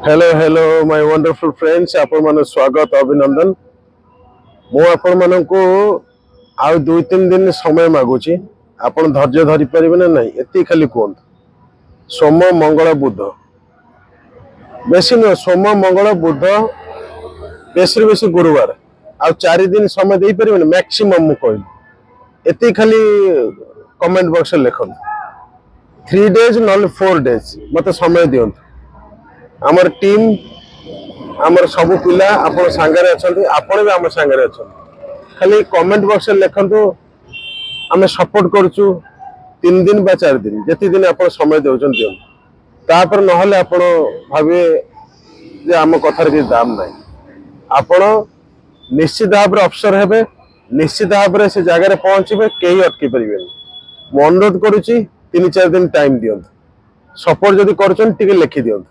Hello hello my wonderful friends आपण मन स्वागत अभिनंदन मु आपण मन को आउ 2-3 दिन समय मागुची आपण धैर्य धरि परिबे ना नहीं एती खाली कोन सोम मंगल बुध बेसी न सोम मंगल बुध बेसी गुरुवार आ 4 दिन समय दे परिबे मैक्सिमम मु कहली एती खाली कमेंट बॉक्स लिखन 3 डेज नॉल 4 डेज मते समय दियंत आमर टीम आमर सब पिला आपण सांगरे अछंती आपण भी आम सांगरे अछंती खाली कमेंट बॉक्स लिखंतु आमे सपोर्ट करछु 3 दिन बा 4 दिन जति दिन आपण समय देउछन दियन तापर नहले आपण भाबे जे आम कथार के दाम नाही आपण निश्चित भाव अफसर हेबे निश्चित भाव से जगह पहुंचे कहीं अटकी पारे मु अनुरोध करुच्ची 3-4 दिन टाइम दियंतु सपोर्ट जदि करछन टिके लिखि दियंतु।